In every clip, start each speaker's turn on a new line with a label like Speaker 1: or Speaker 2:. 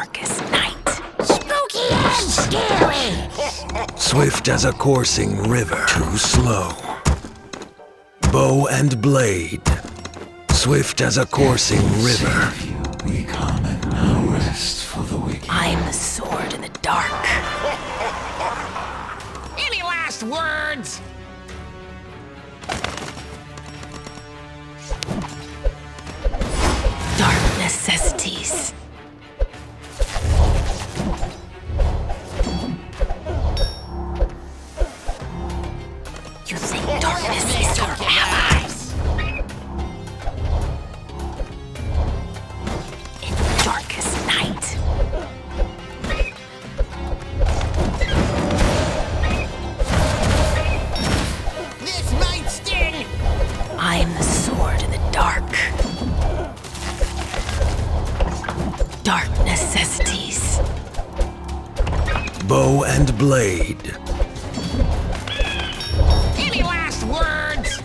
Speaker 1: darkest night.
Speaker 2: Spooky and scary.
Speaker 3: Swift as a coursing river, too slow. Bow and blade, swift as a coursing river.
Speaker 4: We come and now rest for the wicked.
Speaker 1: I'm the sword in the dark.
Speaker 2: Any last words?
Speaker 1: Dark necessities. You think darkness is your ally? In the darkest night.
Speaker 2: This might sting.
Speaker 1: I'm the sword in the dark. Dark necessities.
Speaker 3: Bow and blade,
Speaker 2: Any last words?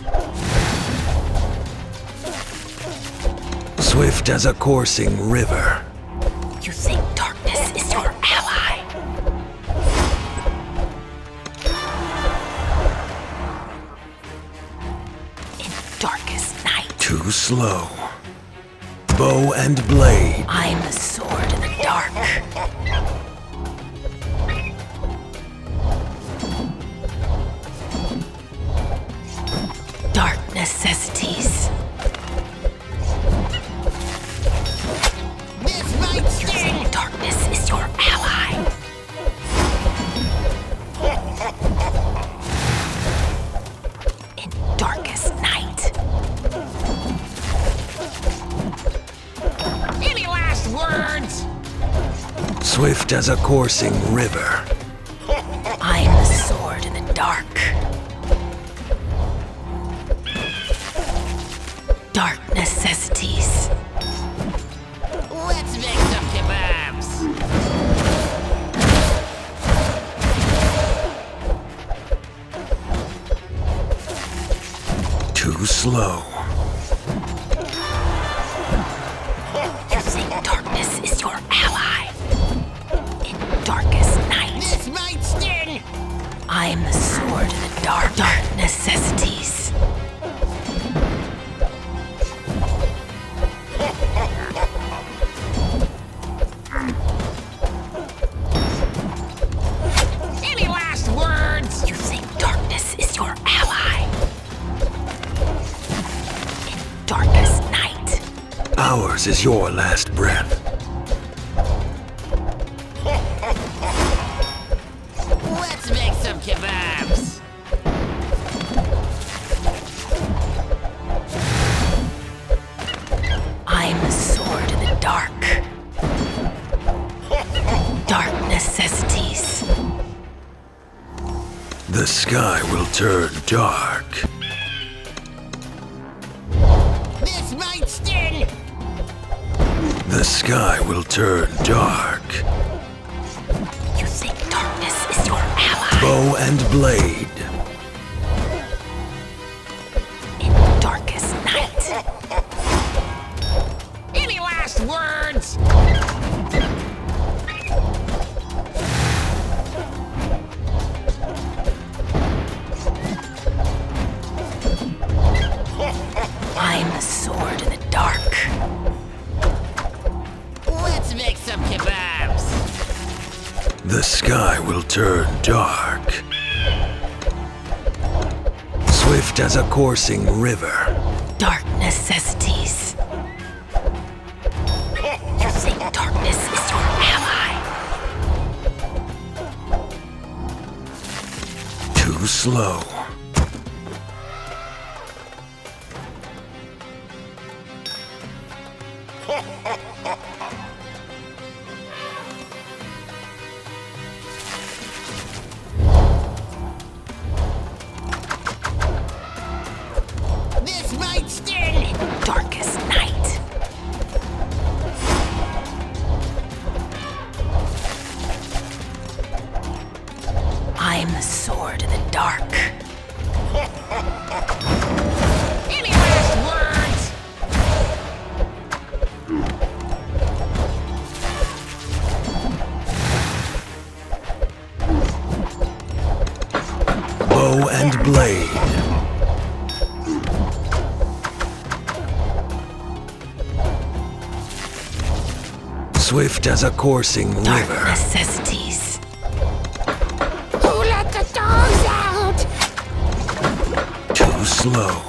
Speaker 3: swift as a coursing river.
Speaker 1: You think darkness is your ally? In darkest night.
Speaker 3: Too slow. Bow and blade,
Speaker 1: I'm the sword in the dark. Dark necessities.
Speaker 2: This might
Speaker 1: You
Speaker 2: sting.
Speaker 1: think darkness is your ally? In darkest night.
Speaker 2: Any last words?
Speaker 3: swift as a coursing river.
Speaker 1: I'm the sword in the dark. Dark necessities.
Speaker 2: Let's make some kebabs.
Speaker 3: Too slow.
Speaker 1: You think darkness is your ally? In darkest night.
Speaker 2: This might sting.
Speaker 1: I'm the sword in the dark. Dark necessities.
Speaker 2: Any last words?
Speaker 1: You think darkness is your ally? In darkest night.
Speaker 3: Ours is your last breath.
Speaker 2: Let's make some kebabs.
Speaker 1: I'm the sword in the dark. Dark necessities.
Speaker 3: The sky will turn dark.
Speaker 2: This might sting.
Speaker 3: The sky will turn dark.
Speaker 1: You think darkness is your ally?
Speaker 3: Bow and blade,
Speaker 1: In darkest night.
Speaker 2: Any last words?
Speaker 1: I'm the sword in the dark.
Speaker 2: Let's make some kebabs.
Speaker 3: the sky will turn dark. Swift as a coursing river,
Speaker 1: Dark necessities. You think darkness is your ally?
Speaker 3: too slow.
Speaker 2: This might sting.
Speaker 1: Darkest night. I'm the sword in the dark.
Speaker 2: Any last words?
Speaker 3: Swift as a coursing
Speaker 1: Dark
Speaker 3: river.
Speaker 1: necessities.
Speaker 2: Who let the dogs out?
Speaker 3: Too slow.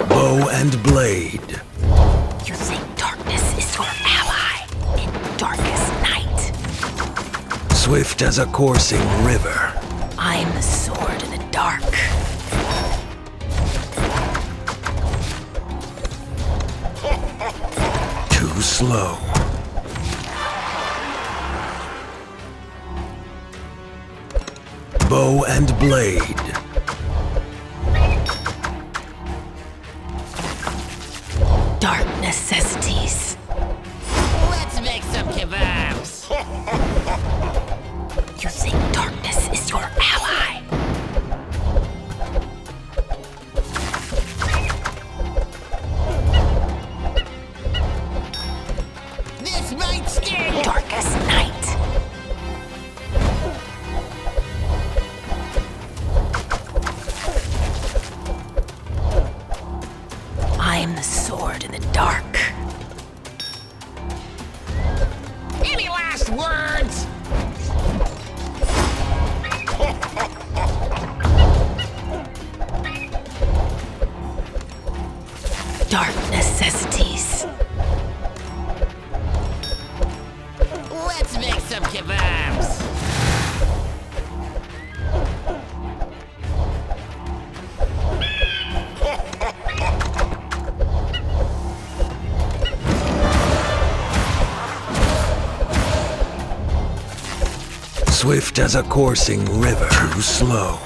Speaker 3: Bow and blade.
Speaker 1: You think darkness is your ally in darkest night.
Speaker 3: Swift as a coursing river.
Speaker 1: I'm the sword in the dark.
Speaker 3: Too slow. Bow and blade.
Speaker 1: Dark necessities.
Speaker 2: Let's make some kebabs.
Speaker 1: You think darkness is your ally.
Speaker 2: This might sting.
Speaker 1: Darkest night. I'm the sword in the dark.
Speaker 2: Any last words?
Speaker 1: Dark necessities.
Speaker 2: Let's make some kebabs.
Speaker 3: Swift as a coursing river. Too slow.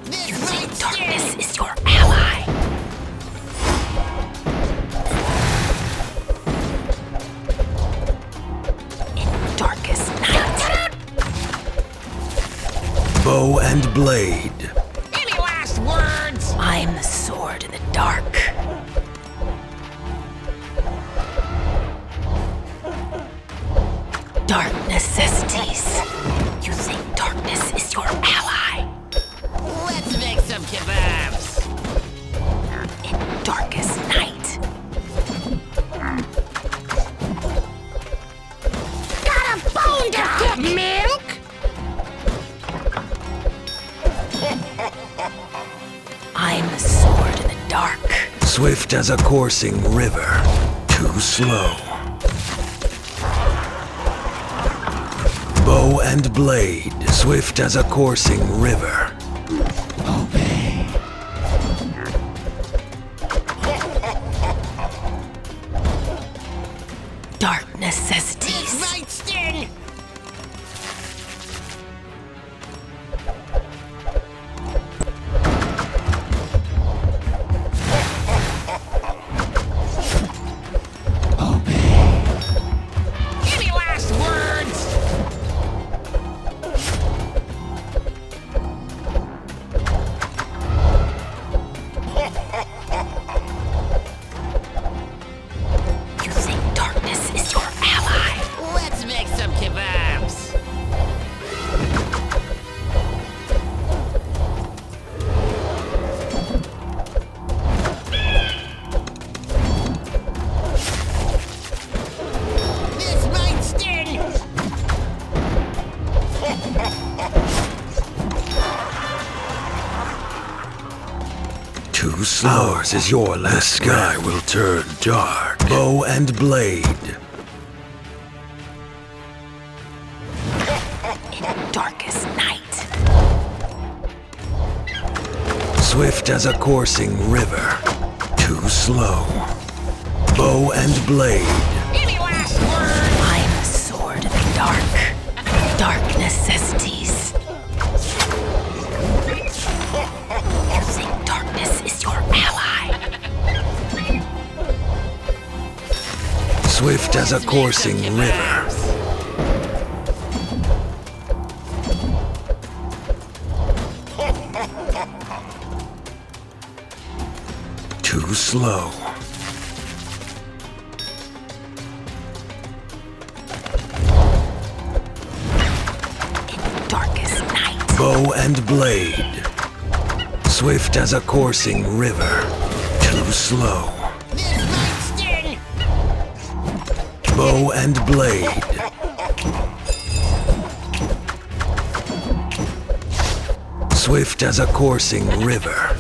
Speaker 2: This might
Speaker 1: Darkness
Speaker 2: sting.
Speaker 1: is your ally. In darkest night.
Speaker 3: Bow and blade.
Speaker 2: Any last words?
Speaker 1: I'm the sword in the dark. Dark necessities. You think darkness is your ally.
Speaker 2: Let's make some kebabs.
Speaker 1: In darkest night.
Speaker 2: Got a bone dog. Milk?
Speaker 1: I'm the sword in the dark.
Speaker 3: Swift as a coursing river. Too slow. Bow and blade. Swift as a coursing river.
Speaker 4: Obey.
Speaker 1: Dark
Speaker 2: This
Speaker 1: necessities.
Speaker 2: might sting.
Speaker 4: Obey.
Speaker 2: Any last words?
Speaker 1: You think darkness is your ally.
Speaker 2: Let's make some kebabs. This might sting.
Speaker 3: Too slow. Ours is your last. The sky will turn dark. Bow and blade.
Speaker 1: In darkest night.
Speaker 3: Swift as a coursing river. Too slow. Bow and blade.
Speaker 2: Any last words?
Speaker 1: I'm the sword in the dark. Dark necessities. You think darkness is your ally.
Speaker 3: Swift as a coursing river. Too slow. and blade. Swift as a coursing river. Too slow.
Speaker 2: This might sting.
Speaker 3: Bow and blade. Swift as a coursing river.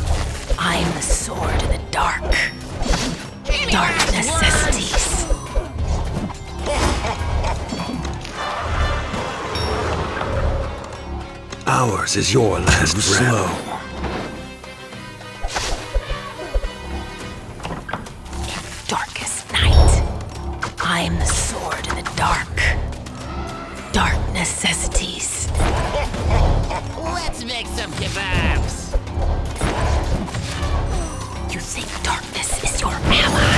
Speaker 1: I'm the sword of the dark.
Speaker 2: Any
Speaker 1: Dark
Speaker 2: last
Speaker 1: necessities.
Speaker 3: Ours is your last breath. Slow.
Speaker 1: Darkest night. I'm the sword of the dark. Dark necessities.
Speaker 2: Let's make some kebabs.
Speaker 1: You think darkness is your ally?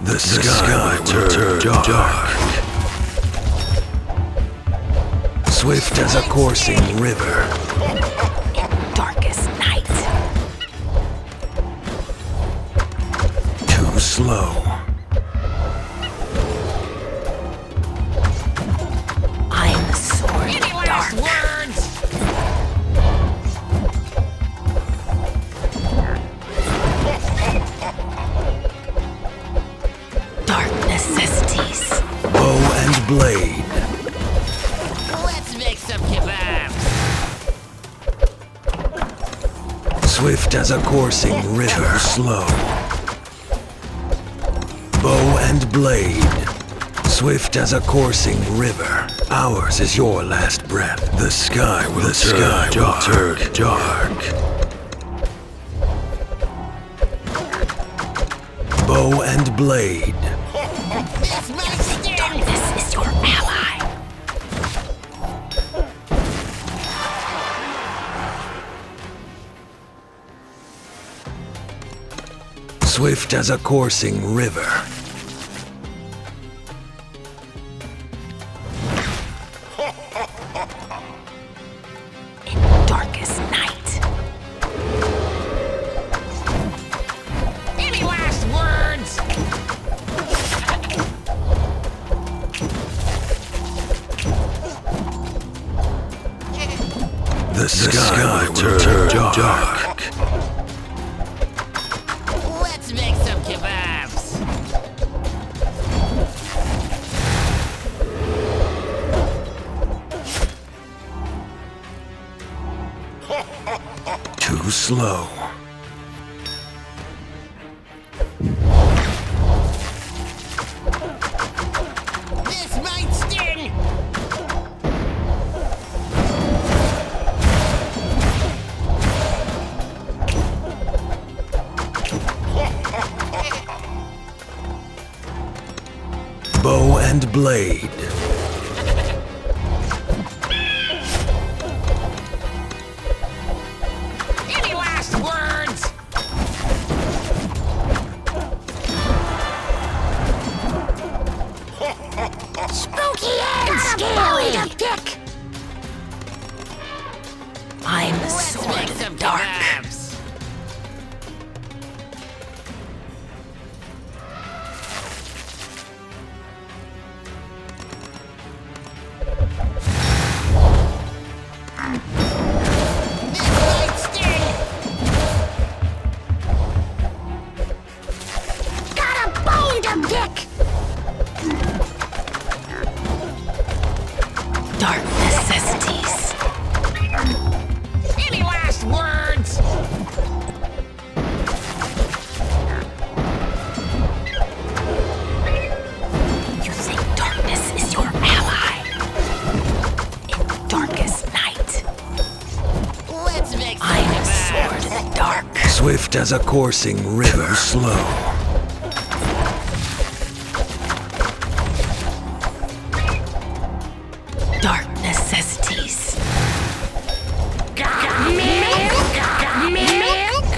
Speaker 3: The sky will turn dark. Swift as a coursing river.
Speaker 1: Darkest night.
Speaker 3: Too slow.
Speaker 1: I'm the sword of
Speaker 2: Any
Speaker 1: the
Speaker 2: last
Speaker 1: dark.
Speaker 2: words?
Speaker 1: Dark necessities.
Speaker 3: Bow and blade.
Speaker 2: Let's make some kebabs.
Speaker 3: Swift as a coursing river. Too slow. Bow and blade. Swift as a coursing river. Ours is your last breath. The sky will turn dark. Bow and blade.
Speaker 2: This might sting.
Speaker 1: Darkness is your ally.
Speaker 3: Swift as a coursing river.
Speaker 1: Darkest night.
Speaker 2: Any last words?
Speaker 3: The sky will turn dark.
Speaker 2: Let's make some kebabs.
Speaker 3: Too slow.
Speaker 2: This might sting.
Speaker 3: Bow and blade.
Speaker 2: Any last words? Spooky and scary. Dick.
Speaker 1: I'm the
Speaker 2: Let's
Speaker 1: sword
Speaker 2: make
Speaker 1: of the
Speaker 2: some
Speaker 1: dark.
Speaker 2: kebabs. This might sting. Got a bone to pick.
Speaker 1: Dark necessities.
Speaker 2: Any last words?
Speaker 1: You think darkness is your ally? In darkest night.
Speaker 2: Let's make some
Speaker 1: I'm the
Speaker 2: kebabs.
Speaker 1: sword of the dark.
Speaker 3: Swift as a coursing river. Too slow.
Speaker 1: Dark necessities.
Speaker 2: Got milk? Got milk?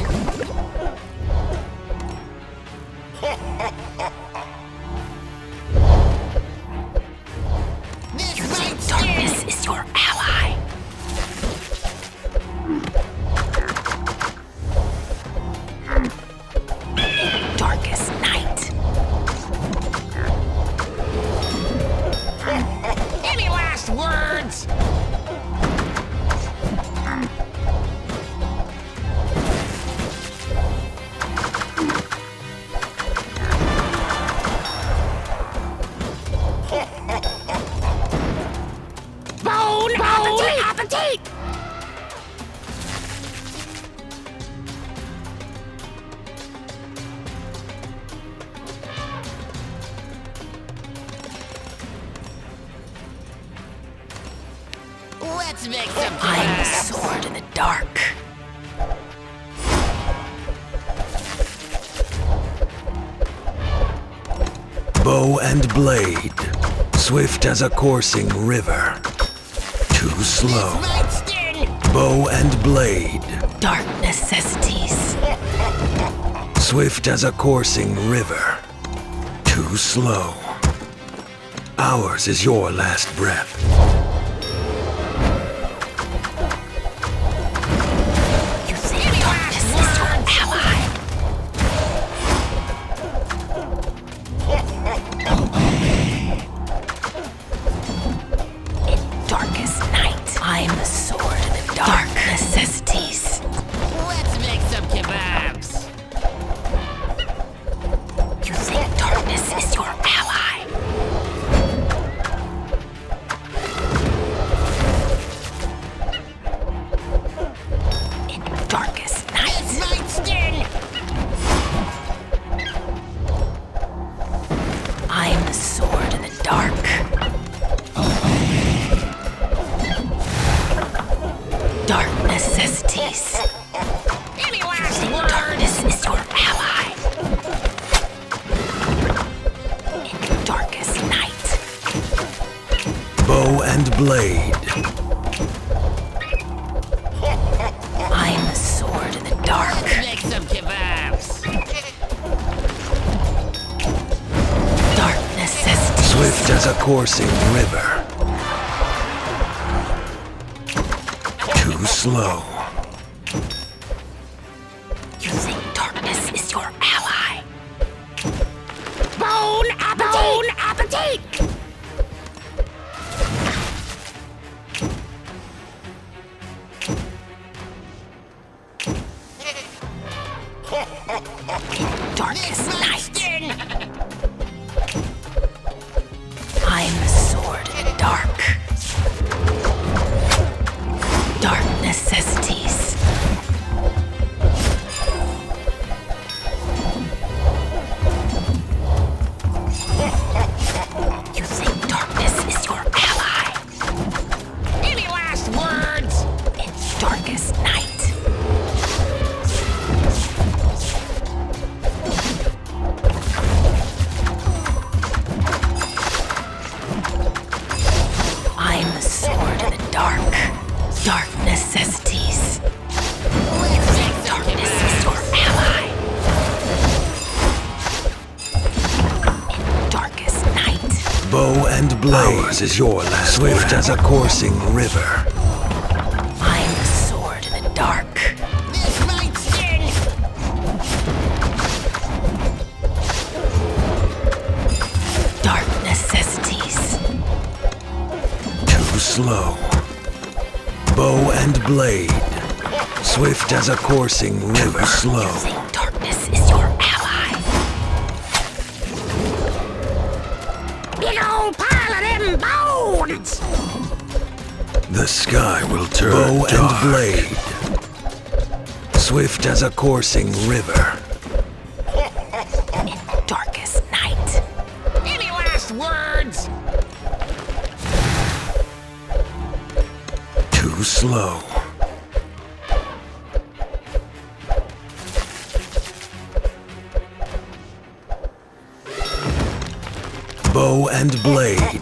Speaker 2: This might sting.
Speaker 1: Darkness is your ally. Dark
Speaker 2: Let's make some
Speaker 1: I'm the
Speaker 2: kebabs.
Speaker 1: sword in the dark.
Speaker 3: Bow and blade, swift as a coursing river. Too slow.
Speaker 2: Might sting.
Speaker 3: Bow and blade,
Speaker 1: Dark necessities.
Speaker 3: swift as a coursing river. Too slow. Ours is your last breath.
Speaker 1: You think darkness is your ally? In darkest night, I'm the sword in the dark necessities.
Speaker 2: Let's make some kebabs.
Speaker 1: You think darkness is your ally? In darkest night,
Speaker 2: It might sting.
Speaker 1: I'm the sword in the dark. Dark necessities.
Speaker 2: Any last
Speaker 1: Think
Speaker 2: words?
Speaker 1: darkness is your ally. In darkest night,
Speaker 3: Bow and blade,
Speaker 1: I'm the sword in the dark.
Speaker 2: Let's make some kebabs.
Speaker 1: Dark necessities.
Speaker 3: swift as a coursing river. Too slow.
Speaker 1: You think darkness is your ally?
Speaker 2: Bone appetit. Bone appetit.
Speaker 1: Darkest
Speaker 2: Might
Speaker 1: night,
Speaker 2: sting.
Speaker 1: I'm the sword in the dark. Dark necessities. You think darkness is your ally?
Speaker 2: Any last words?
Speaker 1: In darkest night, I'm the sword in the dark. Dark necessities.
Speaker 2: Let's make some
Speaker 1: Darkness is
Speaker 2: kebabs.
Speaker 1: your ally. In darkest night,
Speaker 3: Bow and blade, ours is your last swift as a coursing river.
Speaker 1: I'm the sword in the dark.
Speaker 2: This might sting.
Speaker 1: Dark necessities.
Speaker 3: Too slow. Bow and blade, swift as a coursing river. Too slow.
Speaker 1: Think darkness is your ally.
Speaker 2: Big old pile of them bones.
Speaker 3: The sky will turn bow and blade, swift as a coursing river.
Speaker 1: In darkest night,
Speaker 2: Any last words?
Speaker 3: Too slow. Bow and blade,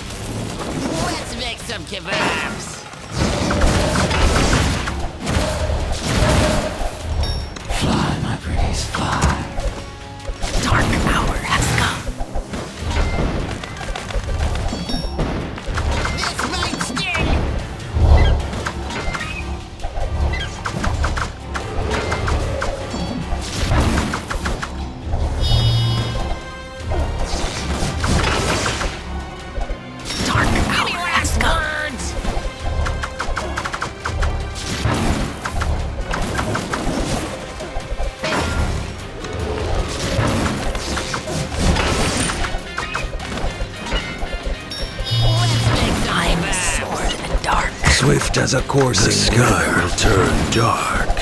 Speaker 2: Let's make some kebabs.
Speaker 4: Fly, my pretties, fly.
Speaker 1: dark hour has come.
Speaker 3: Swift as a coursing
Speaker 4: The sky
Speaker 3: river.
Speaker 4: will turn dark.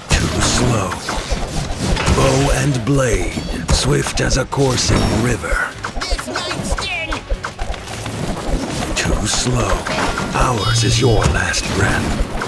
Speaker 3: Too slow. Bow and blade. Swift as a coursing river.
Speaker 2: This might sting.
Speaker 3: Too slow. Ours is your last breath.